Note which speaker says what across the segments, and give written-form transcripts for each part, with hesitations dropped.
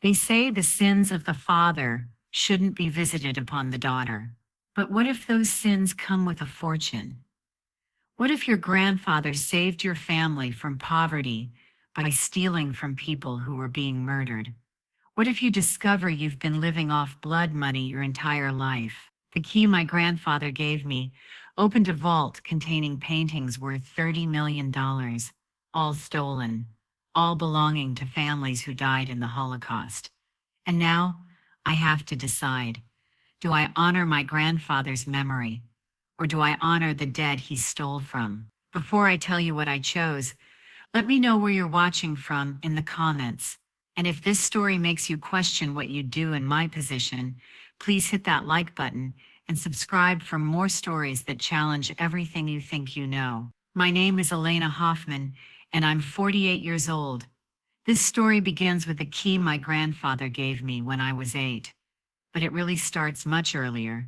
Speaker 1: They say the sins of the father shouldn't be visited upon the daughter. But what if those sins come with a fortune? What if your grandfather saved your family from poverty by stealing from people who were being murdered? What if you discover you've been living off blood money your entire life? The key my grandfather gave me opened a vault containing paintings worth $30 million, all stolen, all belonging to families who died in the Holocaust. And now I have to decide, do I honor my grandfather's memory, or do I honor the dead he stole from? Before I tell you what I chose, let me know where you're watching from in the comments. And if this story makes you question what you'd do in my position, please hit that like button and subscribe for more stories that challenge everything you think you know. My name is Elena Hoffman, and I'm 48 years old. This story begins with a key my grandfather gave me when I was 8. But it really starts much earlier,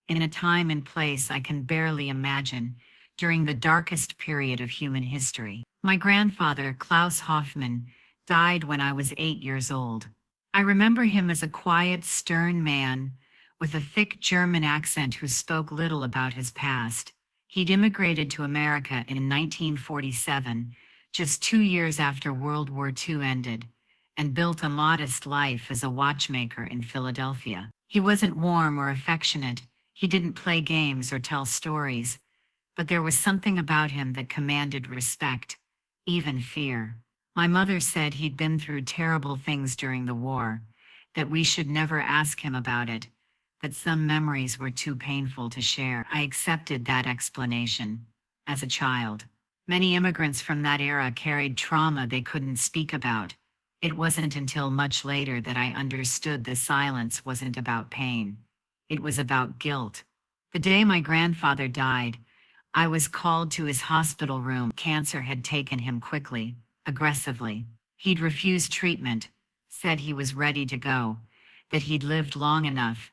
Speaker 1: in a time and place I can barely imagine, during the darkest period of human history. My grandfather, Klaus Hoffmann, died when I was 8 years old. I remember him as a quiet, stern man with a thick German accent who spoke little about his past. He'd immigrated to America in 1947, just 2 years after World War II ended, and built a modest life as a watchmaker in Philadelphia. He wasn't warm or affectionate. He didn't play games or tell stories, but there was something about him that commanded respect, even fear. My mother said he'd been through terrible things during the war, that we should never ask him about it, that some memories were too painful to share. I accepted that explanation as a child. Many immigrants from that era carried trauma they couldn't speak about. It wasn't until much later that I understood the silence wasn't about pain. It was about guilt. The day my grandfather died, I was called to his hospital room. Cancer had taken him quickly, aggressively. He'd refused treatment, said he was ready to go, that he'd lived long enough.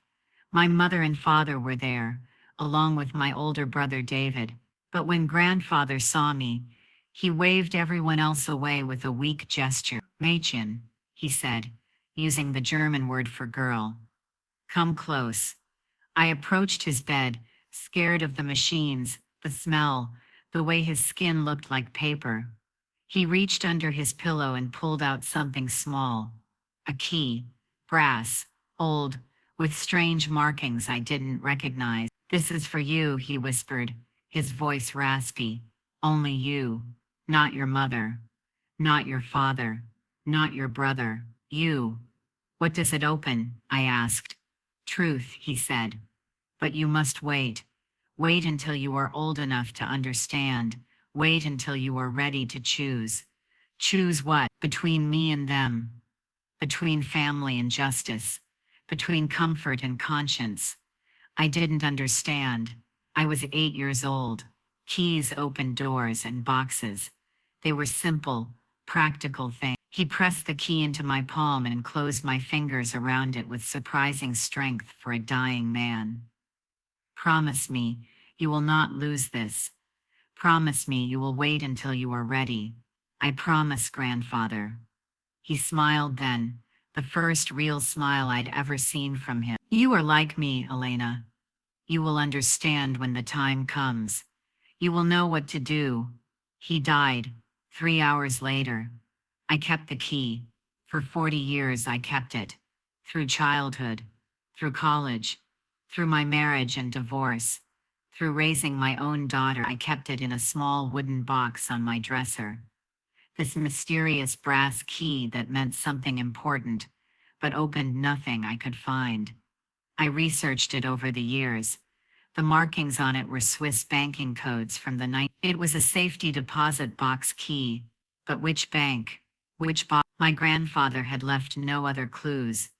Speaker 1: My mother and father were there, along with my older brother David. But when grandfather saw me, he waved everyone else away with a weak gesture. Mädchen, he said, using the German word for girl. Come close. I approached his bed, scared of the machines, the smell, the way his skin looked like paper. He reached under his pillow and pulled out something small. A key, brass, old, with strange markings I didn't recognize. This is for you, he whispered, his voice raspy. Only you, not your mother, not your father, not your brother, you. What does it open? I asked. Truth, he said. But you must wait. Wait until you are old enough to understand. Wait until you are ready to choose. Choose what? Between me and them. Between family and justice. Between comfort and conscience. I didn't understand. I was 8 years old. Keys opened doors and boxes. They were simple, practical things. He pressed the key into my palm and closed my fingers around it with surprising strength for a dying man. Promise me you will not lose this. Promise me you will wait until you are ready. I promise, grandfather. He smiled then, the first real smile I'd ever seen from him. You are like me, Elena. You will understand when the time comes. You will know what to do. He died 3 hours later. I kept the key. For 40 years I kept it. Through childhood, through college, through my marriage and divorce, through raising my own daughter, I kept it in a small wooden box on my dresser. This mysterious brass key that meant something important, but opened nothing I could find. I researched it over the years. The markings on it were Swiss banking codes from the night. It was a safety deposit box key, but which bank? Which box? My grandfather had left no other clues.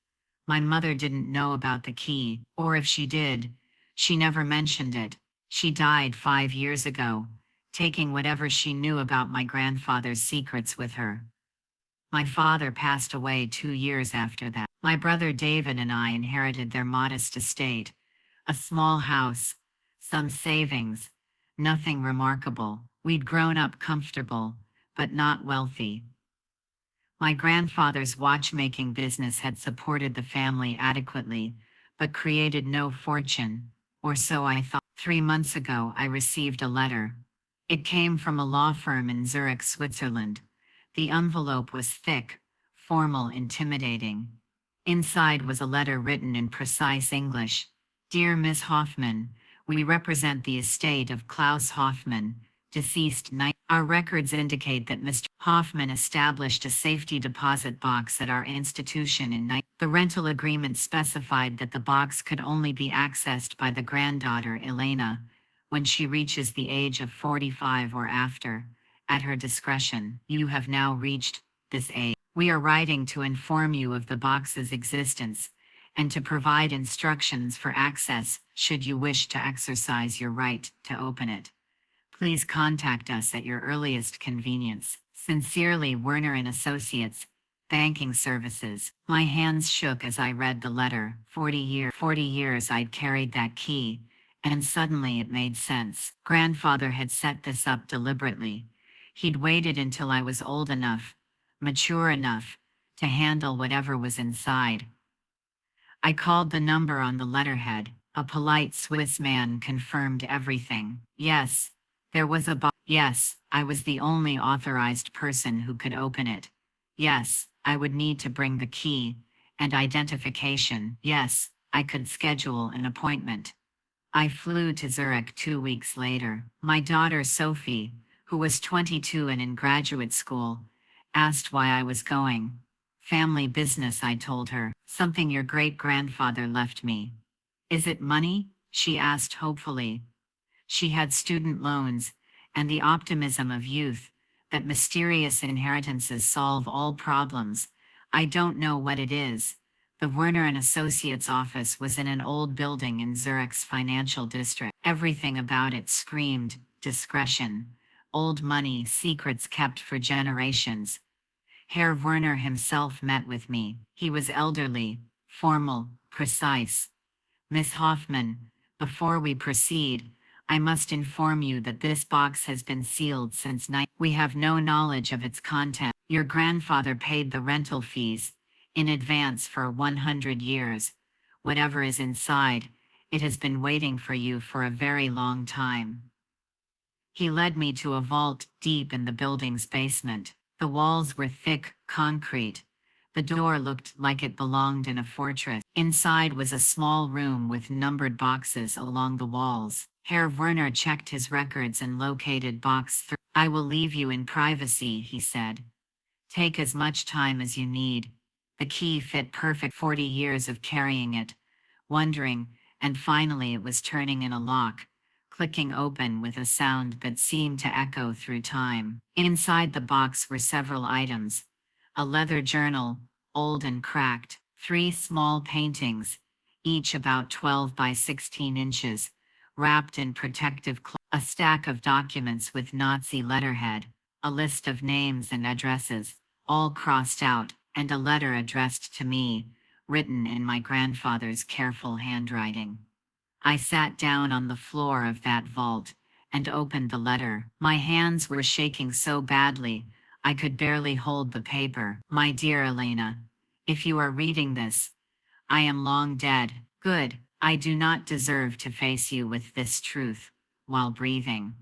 Speaker 1: My mother didn't know about the key, or if she did, she never mentioned it. She died 5 years ago, taking whatever she knew about my grandfather's secrets with her. My father passed away 2 years after that. My brother David and I inherited their modest estate, a small house, some savings, nothing remarkable. We'd grown up comfortable, but not wealthy. My grandfather's watchmaking business had supported the family adequately, but created no fortune, or so I thought. 3 months ago, I received a letter. It came from a law firm in Zurich, Switzerland. The envelope was thick, formal, intimidating. Inside was a letter written in precise English. Dear Miss Hoffman, we represent the estate of Klaus Hoffman, deceased. Our records indicate that Mr. Hoffman established a safety deposit box at our institution in The rental agreement specified that the box could only be accessed by the granddaughter Elena when she reaches the age of 45 or after, at her discretion. You have now reached this age. We are writing to inform you of the box's existence and to provide instructions for access should you wish to exercise your right to open it. Please contact us at your earliest convenience. Sincerely, Werner and Associates, Banking Services. My hands shook as I read the letter. 40 years I'd carried that key, and suddenly it made sense. Grandfather had set this up deliberately. He'd waited until I was old enough, mature enough, to handle whatever was inside. I called the number on the letterhead. A polite Swiss man confirmed everything. Yes, there was a box. Yes, I was the only authorized person who could open it. Yes, I would need to bring the key and identification. Yes, I could schedule an appointment. I flew to Zurich 2 weeks later. My daughter Sophie, who was 22 and in graduate school, asked why I was going. Family business, I told her. Something your great-grandfather left me. Is it money? She asked hopefully. She had student loans and the optimism of youth, that mysterious inheritances solve all problems. I don't know what it is. The Werner and Associates office was in an old building in Zurich's financial district. Everything about it screamed discretion. Old money, secrets kept for generations. Herr Werner himself met with me. He was elderly, formal, precise. Miss Hoffman, before we proceed, I must inform you that this box has been sealed since we have no knowledge of its content. Your grandfather paid the rental fees in advance for 100 years. Whatever is inside, it has been waiting for you for a very long time. He led me to a vault deep in the building's basement. The walls were thick concrete. The door looked like it belonged in a fortress. Inside was a small room with numbered boxes along the walls. Herr Werner checked his records and located box 3. I will leave you in privacy, he said. Take as much time as you need. The key fit perfect. 40 years of carrying it, wondering, and finally it was turning in a lock, clicking open with a sound that seemed to echo through time. Inside the box were several items. A leather journal, old and cracked, 3 small paintings, each about 12 by 16 inches, wrapped in protective cloth, a stack of documents with Nazi letterhead, a list of names and addresses, all crossed out, and a letter addressed to me, written in my grandfather's careful handwriting. I sat down on the floor of that vault and opened the letter. My hands were shaking so badly, I could barely hold the paper. My dear Elena, if you are reading this, I am long dead. Good. I do not deserve to face you with this truth while breathing.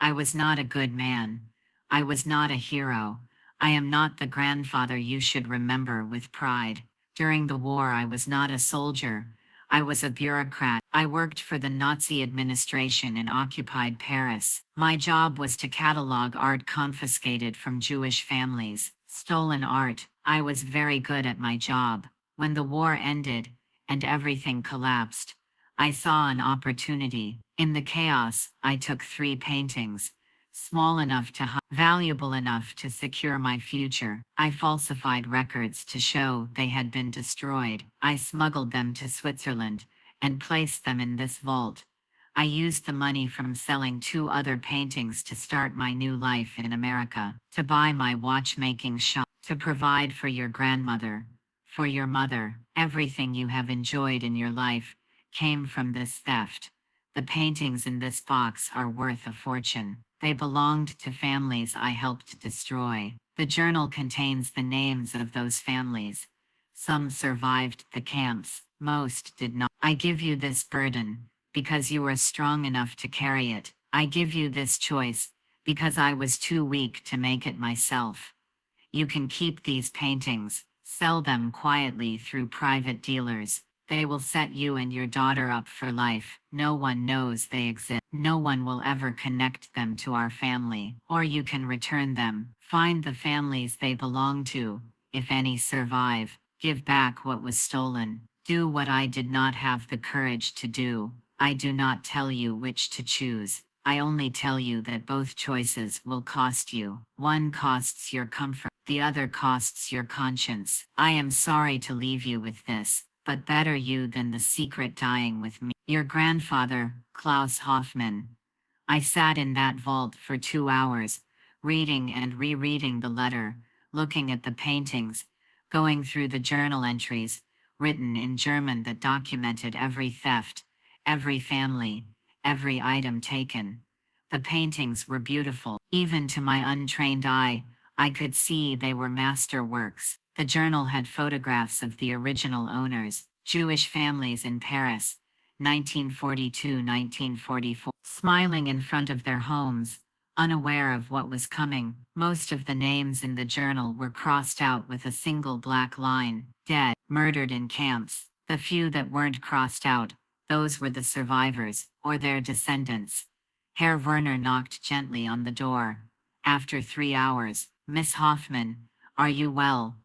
Speaker 1: I was not a good man. I was not a hero. I am not the grandfather you should remember with pride. During the war, I was not a soldier. I was a bureaucrat. I worked for the Nazi administration in occupied Paris. My job was to catalog art confiscated from Jewish families, stolen art. I was very good at my job. When the war ended and everything collapsed, I saw an opportunity. In the chaos, I took 3 paintings, small enough to hide, valuable enough to secure my future. I falsified records to show they had been destroyed. I smuggled them to Switzerland and placed them in this vault. I used the money from selling 2 other paintings to start my new life in America, to buy my watchmaking shop, to provide for your grandmother, for your mother. Everything you have enjoyed in your life came from this theft. The paintings in this box are worth a fortune. They belonged to families I helped destroy. The journal contains the names of those families. Some survived the camps, most did not. I give you this burden, because you are strong enough to carry it. I give you this choice, because I was too weak to make it myself. You can keep these paintings, sell them quietly through private dealers. They will set you and your daughter up for life. No one knows they exist. No one will ever connect them to our family. Or you can return them. Find the families they belong to, if any survive. Give back what was stolen. Do what I did not have the courage to do. I do not tell you which to choose. I only tell you that both choices will cost you. One costs your comfort, the other costs your conscience. I am sorry to leave you with this, but better you than the secret dying with me. Your grandfather, Klaus Hoffmann. I sat in that vault for 2 hours, reading and rereading the letter, looking at the paintings, going through the journal entries, written in German that documented every theft, every family, every item taken. The paintings were beautiful. Even to my untrained eye, I could see they were masterworks. The journal had photographs of the original owners, Jewish families in Paris, 1942-1944, smiling in front of their homes, unaware of what was coming. Most of the names in the journal were crossed out with a single black line, dead, murdered in camps. The few that weren't crossed out, those were the survivors, or their descendants. Herr Werner knocked gently on the door. After 3 hours, Miss Hoffman, are you well?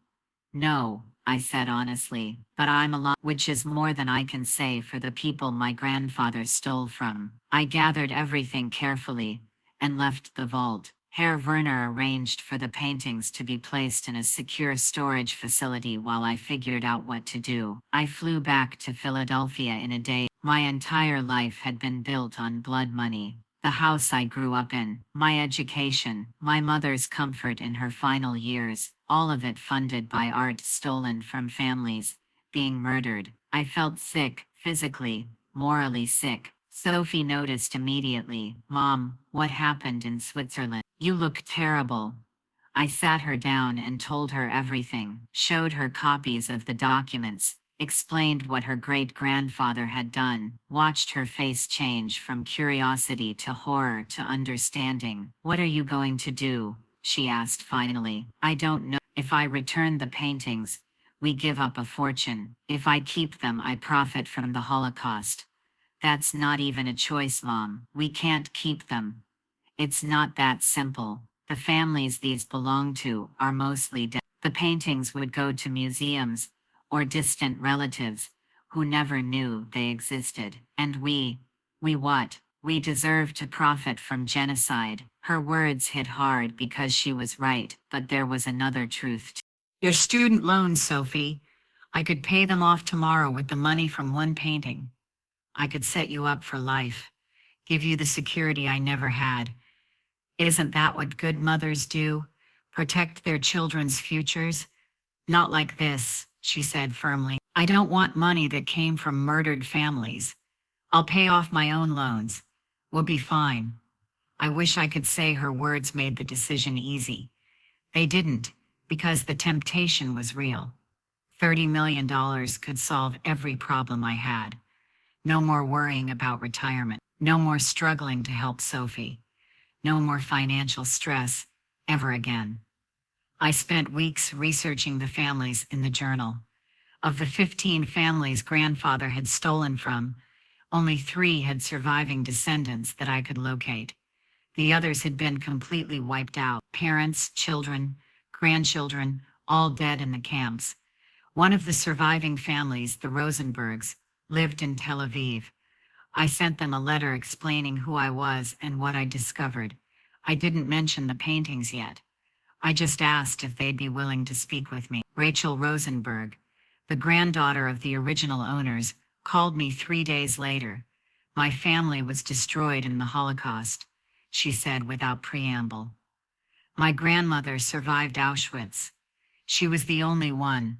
Speaker 1: No, I said honestly, but I'm alive, which is more than I can say for the people my grandfather stole from. I gathered everything carefully and left the vault. Herr Werner arranged for the paintings to be placed in a secure storage facility while I figured out what to do. I flew back to Philadelphia in a day. My entire life had been built on blood money. The house I grew up in, my education, my mother's comfort in her final years, all of it funded by art stolen from families being murdered. I felt sick, physically, morally sick. Sophie noticed immediately. Mom, what happened in Switzerland? You look terrible. I sat her down and told her everything, showed her copies of the documents, explained what her great-grandfather had done, watched her face change from curiosity to horror to understanding. What are you going to do? She asked finally. I don't know. If I return the paintings, we give up a fortune. If I keep them, I profit from the Holocaust. That's not even a choice, Mom. We can't keep them. It's not that simple. The families these belong to are mostly dead. The paintings would go to museums or distant relatives who never knew they existed. And we what? We deserve to profit from genocide. Her words hit hard because she was right, but there was another truth too. Your student loans, Sophie. I could pay them off tomorrow with the money from one painting. I could set you up for life, give you the security I never had. Isn't that what good mothers do? Protect their children's futures? Not like this, she said firmly. I don't want money that came from murdered families. I'll pay off my own loans. We'll be fine. I wish I could say her words made the decision easy. They didn't, because the temptation was real. $30 million could solve every problem I had. No more worrying about retirement. No more struggling to help Sophie. No more financial stress, ever again. I spent weeks researching the families in the journal. Of the 15 families grandfather had stolen from, only 3 had surviving descendants that I could locate. The others had been completely wiped out. Parents, children, grandchildren, all dead in the camps. One of the surviving families, the Rosenbergs, lived in Tel Aviv. I sent them a letter explaining who I was and what I discovered. I didn't mention the paintings yet. I just asked if they'd be willing to speak with me. Rachel Rosenberg, the granddaughter of the original owners, called me 3 days later. My family was destroyed in the Holocaust, she said without preamble. My grandmother survived Auschwitz. She was the only one.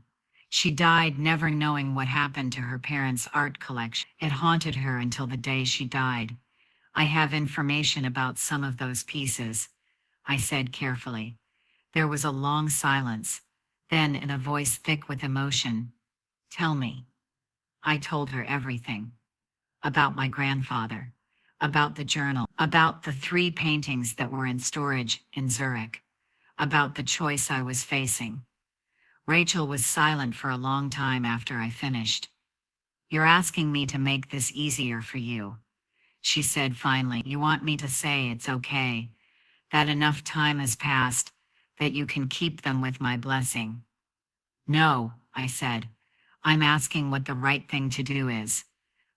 Speaker 1: She died never knowing what happened to her parents' art collection. It haunted her until the day she died. I have information about some of those pieces, I said carefully. There was a long silence. Then, in a voice thick with emotion, "Tell me." I told her everything. About my grandfather, about the journal, about the 3 paintings that were in storage in Zurich, about the choice I was facing. Rachel was silent for a long time after I finished. "You're asking me to make this easier for you," she said finally. "You want me to say it's okay, that enough time has passed, that you can keep them with my blessing." "No," I said. "I'm asking what the right thing to do is.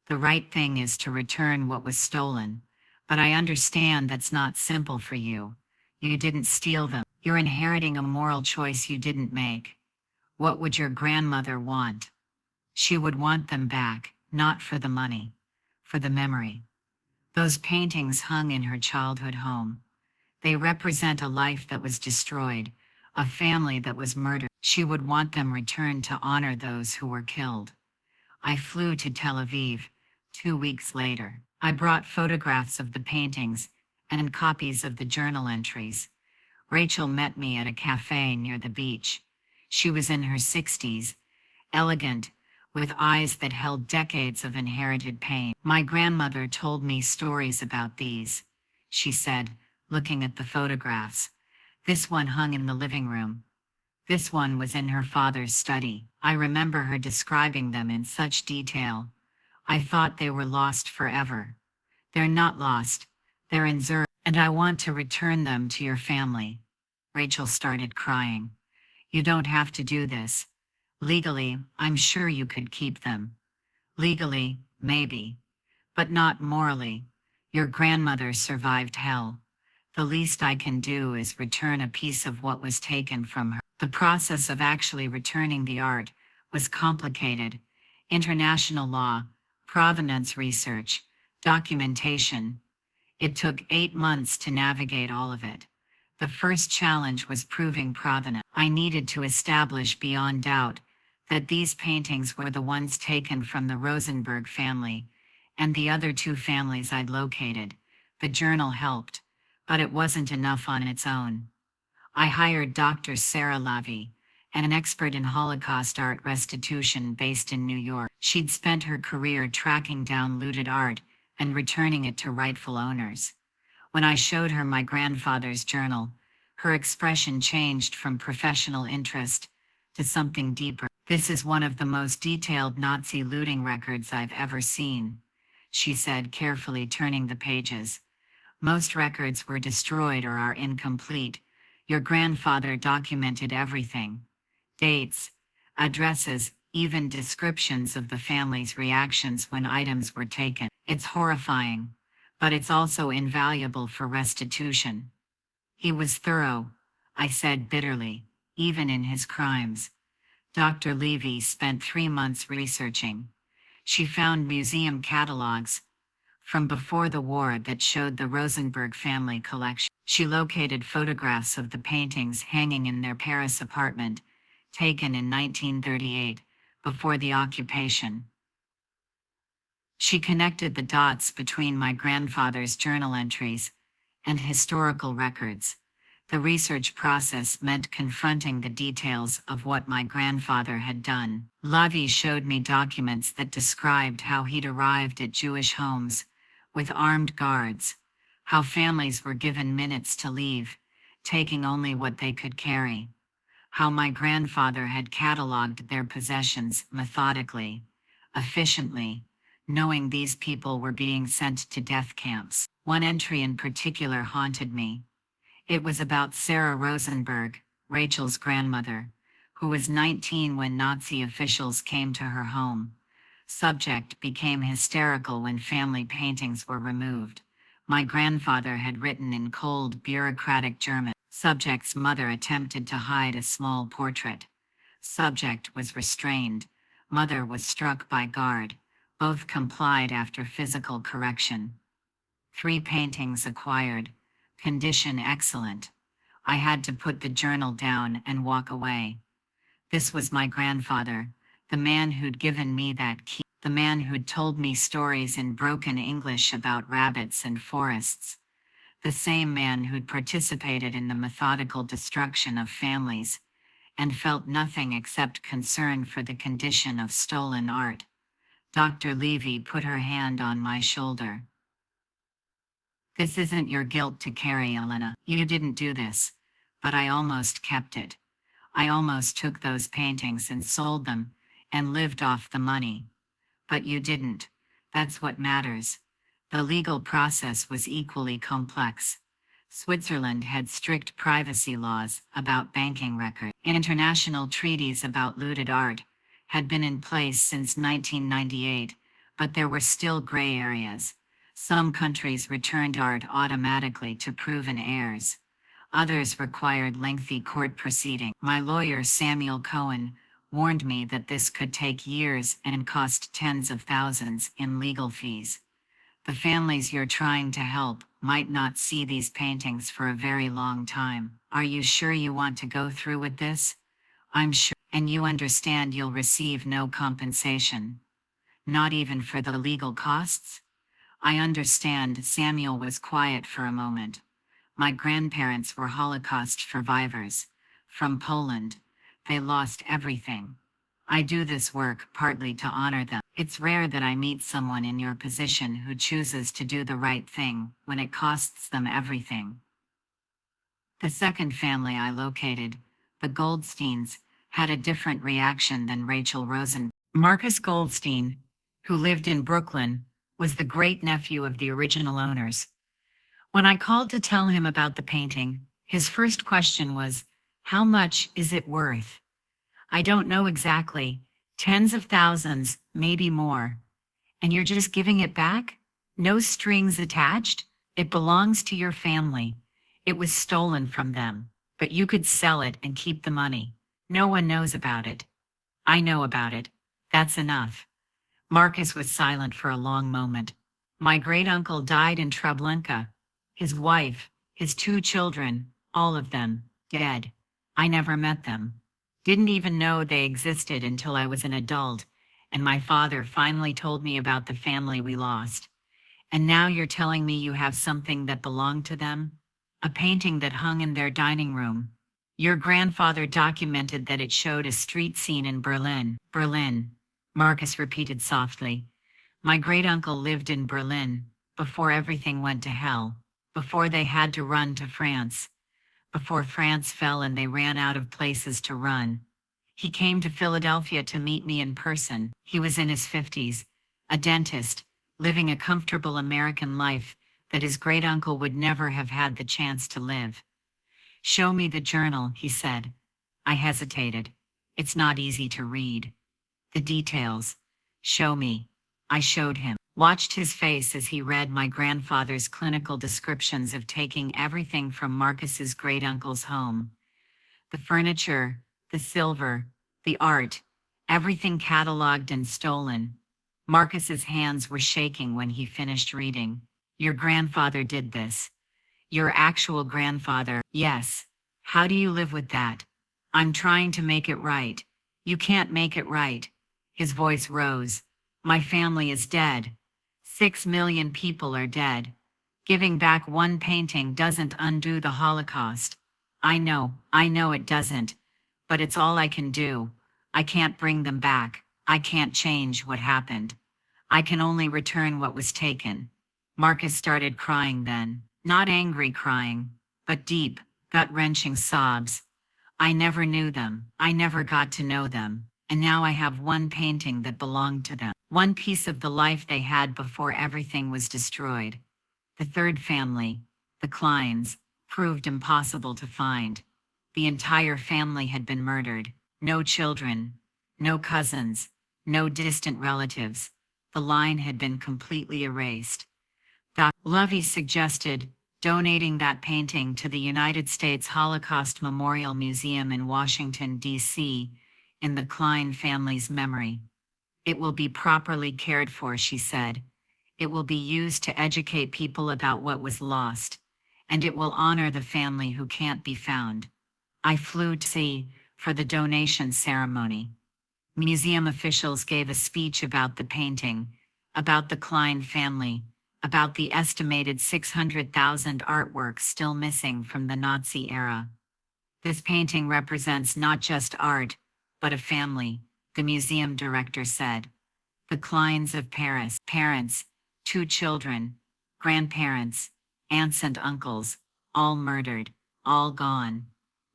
Speaker 1: The right thing is to return what was stolen. But I understand that's not simple for you. You didn't steal them. You're inheriting a moral choice you didn't make. What would your grandmother want?" "She would want them back, not for the money, for the memory." Those paintings hung in her childhood home. They represent a life that was destroyed, a family that was murdered. She would want them returned to honor those who were killed. I flew to Tel Aviv 2 weeks later. I brought photographs of the paintings and copies of the journal entries. Rachel met me at a cafe near the beach. She was in her 60s, elegant, with eyes that held decades of inherited pain. "My grandmother told me stories about these," she said, looking at the photographs. "This one hung in the living room. This one was in her father's study." I remember her describing them in such detail. I thought they were lost forever. "They're not lost. They're in Zurich, and I want to return them to your family." Rachel started crying. "You don't have to do this. Legally, I'm sure you could keep them. Legally, maybe. But not morally. Your grandmother survived hell. The least I can do is return a piece of what was taken from her." The process of actually returning the art was complicated. International law, provenance research, documentation. It took 8 months to navigate all of it. The first challenge was proving provenance. I needed to establish beyond doubt that these paintings were the ones taken from the Rosenberg family and the other 2 families I'd located. The journal helped, but it wasn't enough on its own. I hired Dr. Sarah Lavie, an expert in Holocaust art restitution based in New York. She'd spent her career tracking down looted art and returning it to rightful owners. When I showed her my grandfather's journal, her expression changed from professional interest to something deeper. "This is one of the most detailed Nazi looting records I've ever seen," she said, carefully turning the pages. "Most records were destroyed or are incomplete. Your grandfather documented everything. Dates, addresses, even descriptions of the family's reactions when items were taken. It's horrifying, but it's also invaluable for restitution." "He was thorough," I said bitterly, "even in his crimes." Dr. Levy spent 3 months researching. She found museum catalogs from before the war that showed the Rosenberg family collection. She located photographs of the paintings hanging in their Paris apartment, taken in 1938, before the occupation. She connected the dots between my grandfather's journal entries and historical records. The research process meant confronting the details of what my grandfather had done. Lavie showed me documents that described how he'd arrived at Jewish homes with armed guards, how families were given minutes to leave, taking only what they could carry, how my grandfather had cataloged their possessions methodically, efficiently, knowing these people were being sent to death camps. One entry in particular haunted me. It was about Sarah Rosenberg, Rachel's grandmother, who was 19 when Nazi officials came to her home. Subject became hysterical when family paintings were removed. My grandfather had written in cold, bureaucratic German. Subject's mother attempted to hide a small portrait. Subject was restrained. Mother was struck by guard. Both complied after physical correction. 3 paintings acquired. Condition excellent. I had to put the journal down and walk away. This was my grandfather, the man who'd given me that key, the man who'd told me stories in broken English about rabbits and forests, the same man who'd participated in the methodical destruction of families and felt nothing except concern for the condition of stolen art. Dr. Levy put her hand on my shoulder. This isn't your guilt to carry, Elena. You didn't do this, but I almost kept it. I almost took those paintings and sold them and lived off the money. But you didn't. That's what matters. The legal process was equally complex. Switzerland had strict privacy laws about banking records. International treaties about looted art had been in place since 1998, but there were still gray areas. Some countries returned art automatically to proven heirs. Others required lengthy court proceedings. My lawyer, Samuel Cohen, warned me that this could take years and cost tens of thousands in legal fees. The families you're trying to help might not see these paintings for a very long time. Are you sure you want to go through with this? I'm sure. And you understand you'll receive no compensation. Not even for the legal costs? I understand. Samuel was quiet for a moment. My grandparents were Holocaust survivors. From Poland. They lost everything. I do this work partly to honor them. It's rare that I meet someone in your position who chooses to do the right thing when it costs them everything. The second family I located, the Goldsteins, had a different reaction than Rachel Rosen. Marcus Goldstein, who lived in Brooklyn, was the great-nephew of the original owners. When I called to tell him about the painting, his first question was, "How much is it worth?" "I don't know exactly. Tens of thousands, maybe more." "And you're just giving it back? No strings attached? It belongs to your family. It was stolen from them, but you could sell it and keep the money. No one knows about it." "I know about it. That's enough." Marcus was silent for a long moment. "My great-uncle died in Treblinka. His wife, his 2 children, all of them, dead. I never met them. Didn't even know they existed until I was an adult, and my father finally told me about the family we lost. And now you're telling me you have something that belonged to them? A painting that hung in their dining room. Your grandfather documented that it showed a street scene in Berlin." "Berlin," Marcus repeated softly. "My great-uncle lived in Berlin, before everything went to hell, before they had to run to France. Before France fell and they ran out of places to run. He came to Philadelphia to meet me in person. He was in his 50s, a dentist, living a comfortable American life that his great-uncle would never have had the chance to live. 'Show me the journal,' he said. I hesitated. It's not easy to read. 'The details. Show me.' I showed him. Watched his face as he read my grandfather's clinical descriptions of taking everything from Marcus's great-uncle's home. The furniture, the silver, the art, everything cataloged and stolen. Marcus's hands were shaking when he finished reading. 'Your grandfather did this. Your actual grandfather.' 'Yes. How do you live with that?' 'I'm trying to make it right.' 'You can't make it right.' His voice rose. 'My family is dead. 6 million people are dead. Giving back one painting doesn't undo the Holocaust. I know it doesn't. But it's all I can do. I can't bring them back. I can't change what happened. I can only return what was taken.' Marcus started crying then. Not angry crying, but deep, gut-wrenching sobs. 'I never knew them. I never got to know them. And now I have one painting that belonged to them. One piece of the life they had before everything was destroyed.' The third family, the Kleins, proved impossible to find. The entire family had been murdered. No children, no cousins, no distant relatives. The line had been completely erased. Dr. Levy suggested donating that painting to the United States Holocaust Memorial Museum in Washington, D.C., in the Klein family's memory. 'It will be properly cared for,' she said. 'It will be used to educate people about what was lost, and it will honor the family who can't be found.' I flew to see, for the donation ceremony. Museum officials gave a speech about the painting, about the Klein family, about the estimated 600,000 artworks still missing from the Nazi era. This painting represents not just art, but a family, the museum director said. The Kleins of Paris, parents, 2 children, grandparents, aunts and uncles, all murdered, all gone.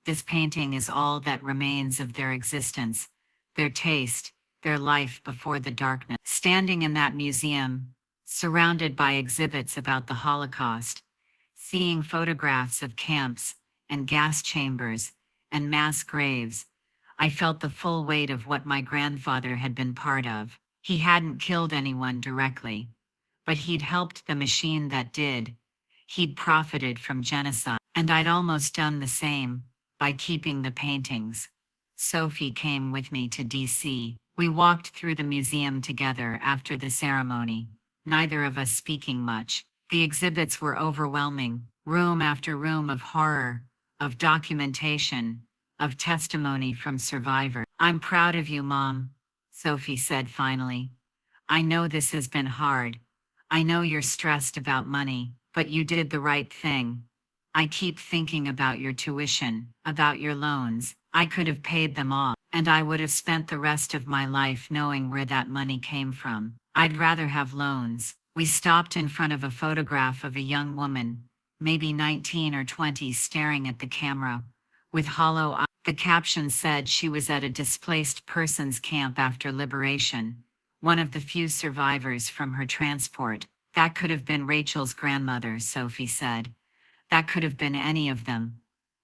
Speaker 1: This painting is all that remains of their existence, their taste, their life before the darkness. Standing in that museum, surrounded by exhibits about the Holocaust, seeing photographs of camps and gas chambers and mass graves, I felt the full weight of what my grandfather had been part of. He hadn't killed anyone directly, but he'd helped the machine that did. He'd profited from genocide, and I'd almost done the same by keeping the paintings. Sophie came with me to DC. We walked through the museum together after the ceremony, neither of us speaking much. The exhibits were overwhelming, room after room of horror, of documentation, of testimony from survivors. "I'm proud of you, Mom," Sophie said finally. "I know this has been hard. I know you're stressed about money, but you did the right thing. I keep thinking about your tuition, about your loans. I could have paid them off, and I would have spent the rest of my life knowing where that money came from. I'd rather have loans." We stopped in front of a photograph of a young woman, maybe 19 or 20, staring at the camera, with hollow eyes. The caption said she was at a displaced persons camp after liberation, one of the few survivors from her transport. "That could have been Rachel's grandmother," Sophie said. "That could have been any of them.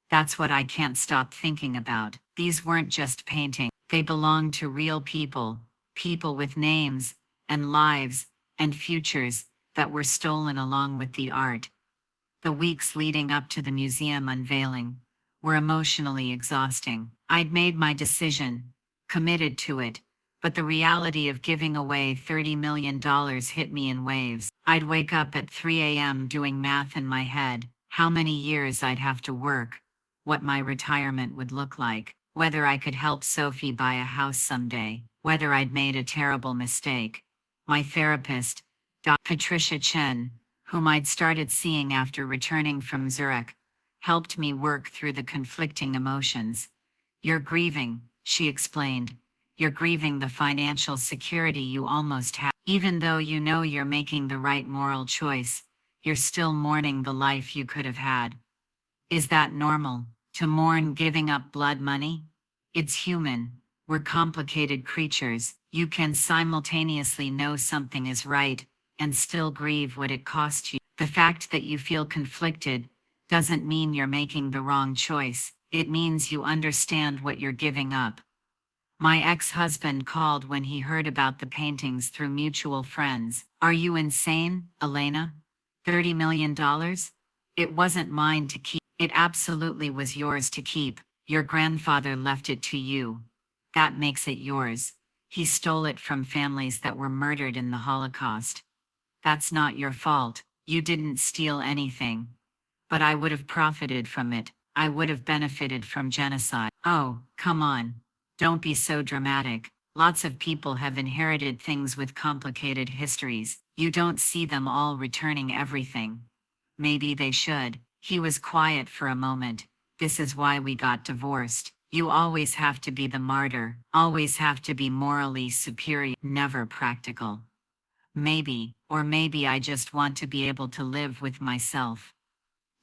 Speaker 1: That's what I can't stop thinking about. These weren't just paintings. They belonged to real people, people with names and lives and futures that were stolen along with the art." The weeks leading up to the museum unveiling were emotionally exhausting. I'd made my decision, committed to it, but the reality of giving away $30 million hit me in waves. I'd wake up at 3 a.m. doing math in my head, how many years I'd have to work, what my retirement would look like, whether I could help Sophie buy a house someday, whether I'd made a terrible mistake. My therapist, Dr. Patricia Chen, whom I'd started seeing after returning from Zurich, helped me work through the conflicting emotions. "You're grieving," she explained. "You're grieving the financial security you almost have. Even though you know you're making the right moral choice, you're still mourning the life you could have had. Is that normal, to mourn giving up blood money? It's human. We're complicated creatures. You can simultaneously know something is right and still grieve what it cost you. The fact that you feel conflicted doesn't mean you're making the wrong choice. It means you understand what you're giving up." My ex-husband called when he heard about the paintings through mutual friends. "Are you insane, Elena? $30 million? It wasn't mine to keep." "It absolutely was yours to keep. Your grandfather left it to you. That makes it yours. He stole it from families that were murdered in the Holocaust. That's not your fault. You didn't steal anything. But I would have profited from it. I would have benefited from genocide." "Oh, come on. Don't be so dramatic. Lots of people have inherited things with complicated histories. You don't see them all returning everything." "Maybe they should." He was quiet for a moment. "This is why we got divorced. You always have to be the martyr, always have to be morally superior, never practical." "Maybe, or maybe I just want to be able to live with myself."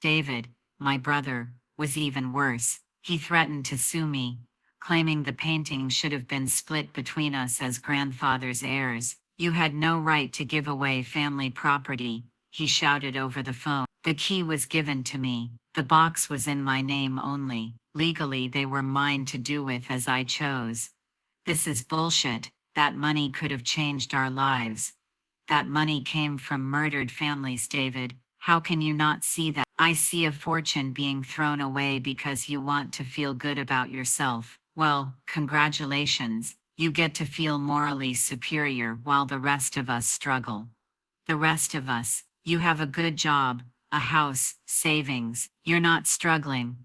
Speaker 1: David, my brother, was even worse. He threatened to sue me, claiming the painting should have been split between us as grandfather's heirs. "You had no right to give away family property," he shouted over the phone. "The key was given to me. The box was in my name only. Legally they were mine to do with as I chose. This is bullshit. That money could have changed our lives. That money came from murdered families, David. How can you not see that? I see a fortune being thrown away because you want to feel good about yourself. Well, congratulations. You get to feel morally superior while the rest of us struggle." "The rest of us? You have a good job, a house, savings. You're not struggling."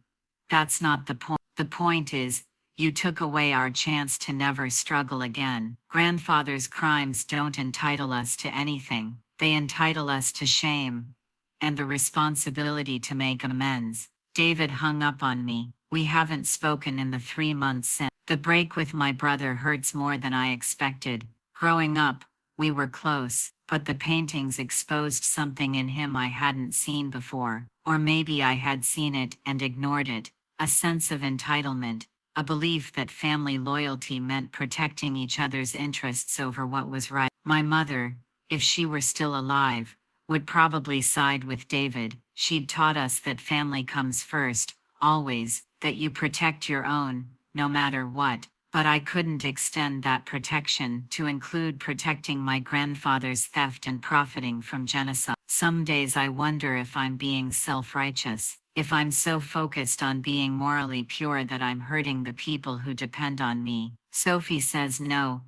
Speaker 1: "That's not the point. The point is, You took away our chance to never struggle again. Grandfather's crimes don't entitle us to anything. They entitle us to shame and the responsibility to make amends. David hung up on me. We haven't spoken in the 3 months since. The break with my brother hurts more than I expected. Growing up, we were close, but the paintings exposed something in him I hadn't seen before. Or maybe I had seen it and ignored it. A sense of entitlement, a belief that family loyalty meant protecting each other's interests over what was right. My mother, if she were still alive, would probably side with David. She'd taught us that family comes first, always, that you protect your own, no matter what. But I couldn't extend that protection to include protecting my grandfather's theft and profiting from genocide. Some days I wonder if I'm being self-righteous, if I'm so focused on being morally pure that I'm hurting the people who depend on me. Sophie says no,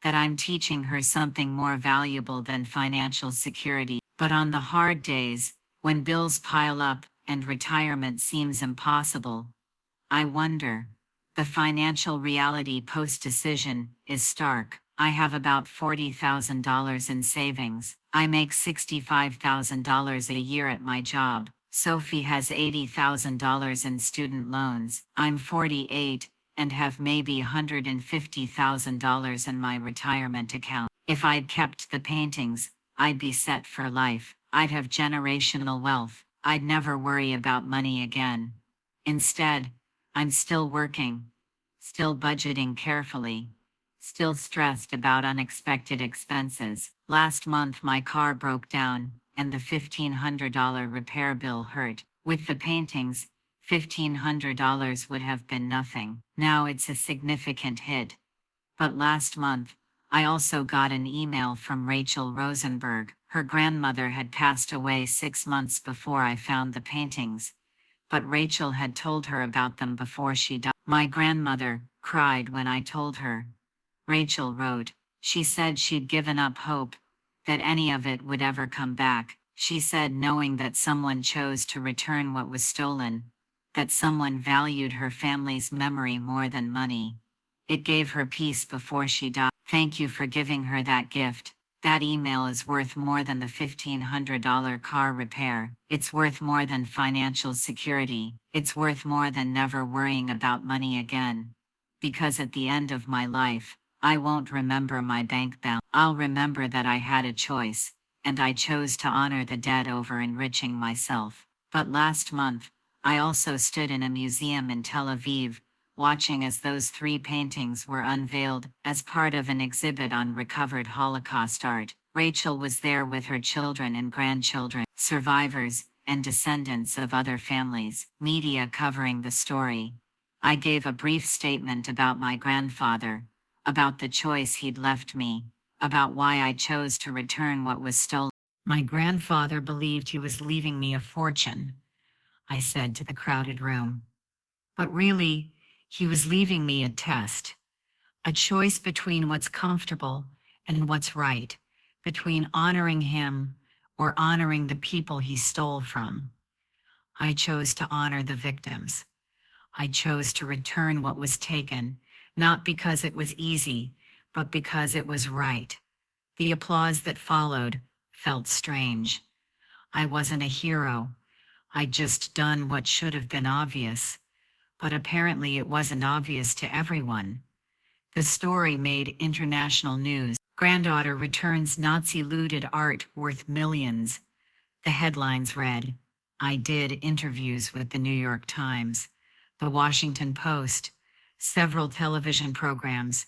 Speaker 1: that I'm teaching her something more valuable than financial security. But on the hard days, when bills pile up and retirement seems impossible, I wonder. The financial reality post-decision is stark. I have about $40,000 in savings. I make $65,000 a year at my job. Sophie has $80,000 in student loans. I'm 48 and have maybe $150,000 in my retirement account. If I'd kept the paintings, I'd be set for life. I'd have generational wealth. I'd never worry about money again. Instead, I'm still working, still budgeting carefully, still stressed about unexpected expenses. Last month my car broke down, and the $1,500 repair bill hurt. With the paintings, $1,500 would have been nothing. Now it's a significant hit. But last month, I also got an email from Rachel Rosenberg. Her grandmother had passed away 6 months before I found the paintings, but Rachel had told her about them before she died. My grandmother cried when I told her. Rachel wrote. She said she'd given up hope that any of it would ever come back. She said knowing that someone chose to return what was stolen, that someone valued her family's memory more than money. It gave her peace before she died. Thank you for giving her that gift. That email is worth more than the $1,500 car repair. It's worth more than financial security. It's worth more than never worrying about money again. Because at the end of my life, I won't remember my bank balance. I'll remember that I had a choice, and I chose to honor the dead over enriching myself. But last month, I also stood in a museum in Tel Aviv, watching as those 3 paintings were unveiled as part of an exhibit on recovered Holocaust art. Rachel was there with her children and grandchildren, survivors, and descendants of other families, media covering the story. I gave a brief statement about my grandfather, about the choice he'd left me, about why I chose to return what was stolen. My grandfather believed he was leaving me a fortune, I said to the crowded room. But really, he was leaving me a test, a choice between what's comfortable and what's right, between honoring him or honoring the people he stole from. I chose to honor the victims. I chose to return what was taken, not because it was easy, but because it was right. The applause that followed felt strange. I wasn't a hero. I'd just done what should have been obvious. But apparently it wasn't obvious to everyone. The story made international news. Granddaughter returns Nazi-looted art worth millions. The headlines read. I did interviews with the New York Times, the Washington Post, several television programs.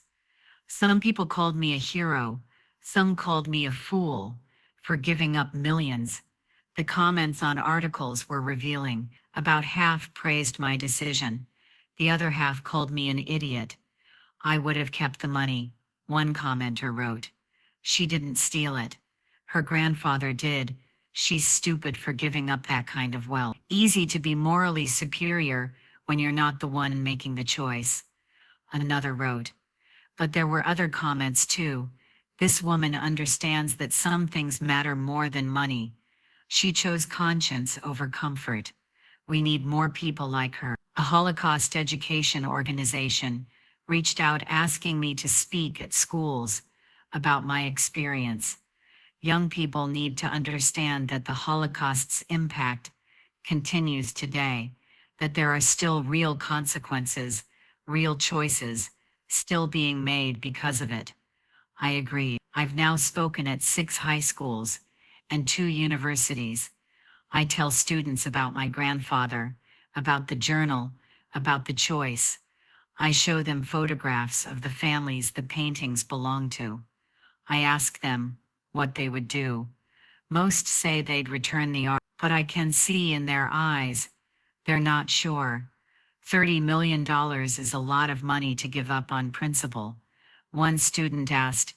Speaker 1: Some people called me a hero. Some called me a fool for giving up millions. The comments on articles were revealing. About half praised my decision. The other half called me an idiot. I would have kept the money, one commenter wrote. She didn't steal it. Her grandfather did. She's stupid for giving up that kind of wealth. Easy to be morally superior when you're not the one making the choice. Another wrote. But there were other comments too. This woman understands that some things matter more than money. She chose conscience over comfort. We need more people like her. A Holocaust education organization reached out asking me to speak at schools about my experience. Young people need to understand that the Holocaust's impact continues today, that there are still real consequences, real choices, still being made because of it. I agree. I've now spoken at 6 high schools and 2 universities. I tell students about my grandfather, about the journal, about the choice. I show them photographs of the families the paintings belong to. I ask them what they would do. Most say they'd return the art, but I can see in their eyes, they're not sure. $30 million is a lot of money to give up on principle. One student asked,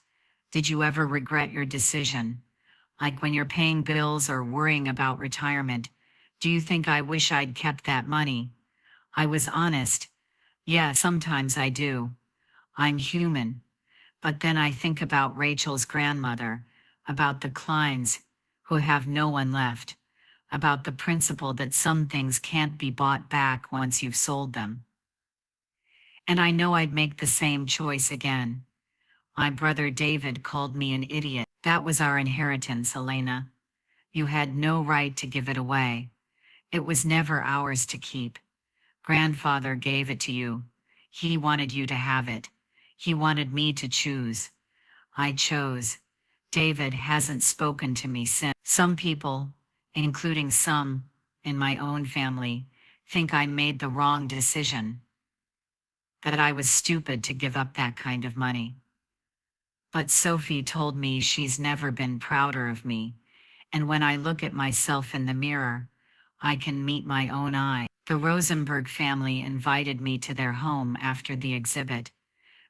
Speaker 1: "Did you ever regret your decision? Like when you're paying bills or worrying about retirement, do you think I wish I'd kept that money?" I was honest. Yeah, sometimes I do. I'm human. But then I think about Rachel's grandmother, about the Kleins, who have no one left, about the principle that some things can't be bought back once you've sold them. And I know I'd make the same choice again. My brother David called me an idiot. That was our inheritance, Elena. You had no right to give it away. It was never ours to keep. Grandfather gave it to you. He wanted you to have it. He wanted me to choose. I chose. David hasn't spoken to me since. Some people, including some in my own family, think I made the wrong decision, that I was stupid to give up that kind of money. But Sophie told me she's never been prouder of me, and when I look at myself in the mirror, I can meet my own eye. The Rosenberg family invited me to their home after the exhibit.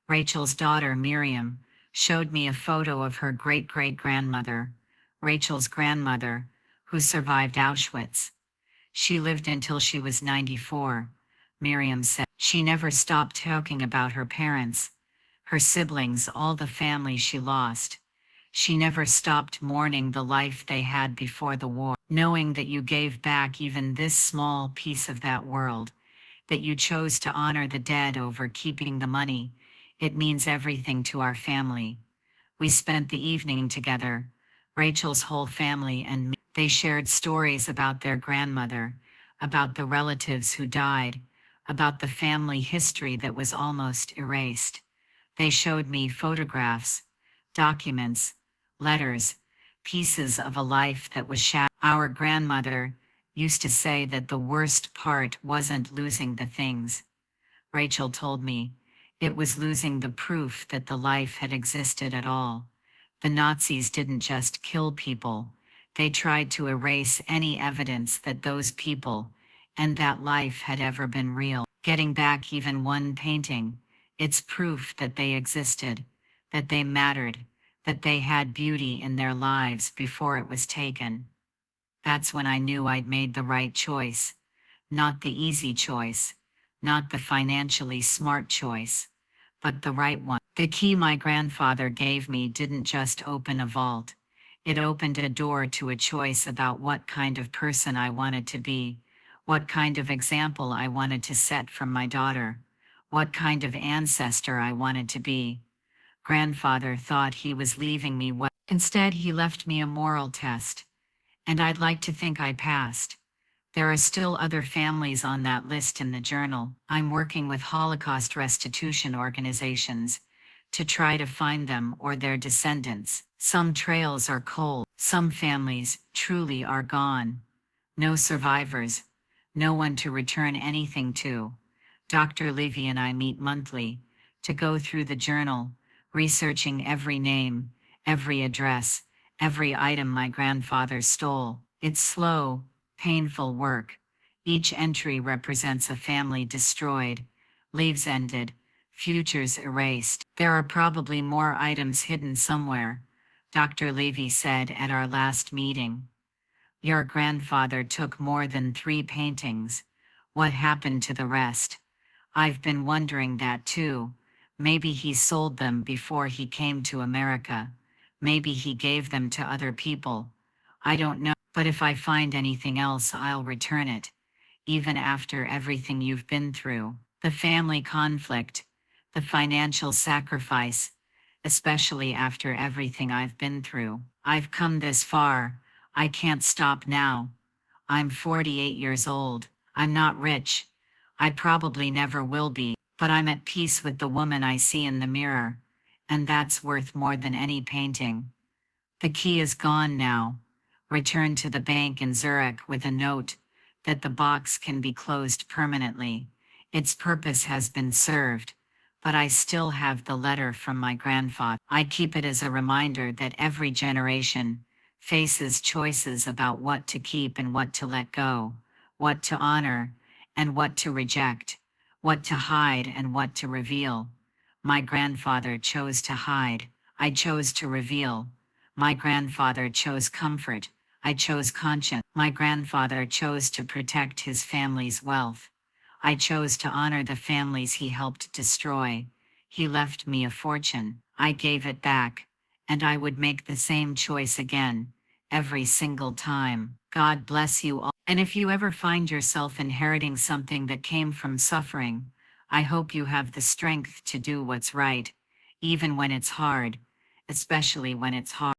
Speaker 1: Rachel's daughter, Miriam, showed me a photo of her great-great-grandmother, Rachel's grandmother, who survived Auschwitz. She lived until she was 94, Miriam said. She never stopped talking about her parents, her siblings, all the family she lost. She never stopped mourning the life they had before the war. Knowing that you gave back even this small piece of that world, that you chose to honor the dead over keeping the money, it means everything to our family. We spent the evening together, Rachel's whole family and me. They shared stories about their grandmother, about the relatives who died, about the family history that was almost erased. They showed me photographs, documents, letters, pieces of a life that was shattered. Our grandmother used to say that the worst part wasn't losing the things, Rachel told me. It was losing the proof that the life had existed at all. The Nazis didn't just kill people, they tried to erase any evidence that those people and that life had ever been real. Getting back even one painting, it's proof that they existed, that they mattered, that they had beauty in their lives before it was taken. That's when I knew I'd made the right choice. Not the easy choice, not the financially smart choice, but the right one. The key my grandfather gave me didn't just open a vault. It opened a door to a choice about what kind of person I wanted to be, what kind of example I wanted to set from my daughter, what kind of ancestor I wanted to be. Grandfather thought he was leaving me well. Instead, he left me a moral test, and I'd like to think I passed. There are still other families on that list in the journal. I'm working with Holocaust restitution organizations to try to find them or their descendants. Some trails are cold. Some families truly are gone. No survivors. No one to return anything to. Dr. Levy and I meet monthly to go through the journal, researching every name, every address, every item my grandfather stole. It's slow, painful work. Each entry represents a family destroyed, lives ended, futures erased. There are probably more items hidden somewhere, Dr. Levy said at our last meeting. Your grandfather took more than 3 paintings. What happened to the rest? I've been wondering that too. Maybe he sold them before he came to America. Maybe he gave them to other people. I don't know, but if I find anything else, I'll return it. even after everything you've been through. The family conflict, the financial sacrifice, especially after everything I've been through. I've come this far. I can't stop now. I'm 48 years old. I'm not rich. I probably never will be, but I'm at peace with the woman I see in the mirror, and that's worth more than any painting. The key is gone now. Return to the bank in Zurich with a note that the box can be closed permanently. Its purpose has been served, but I still have the letter from my grandfather. I keep it as a reminder that every generation faces choices about what to keep and what to let go, what to honor and what to reject, what to hide and what to reveal. My grandfather chose to hide. I chose to reveal. My grandfather chose comfort. I chose conscience. My grandfather chose to protect his family's wealth. I chose to honor the families he helped destroy. He left me a fortune. I gave it back, and I would make the same choice again, every single time. God bless you all. And if you ever find yourself inheriting something that came from suffering, I hope you have the strength to do what's right, even when it's hard, especially when it's hard.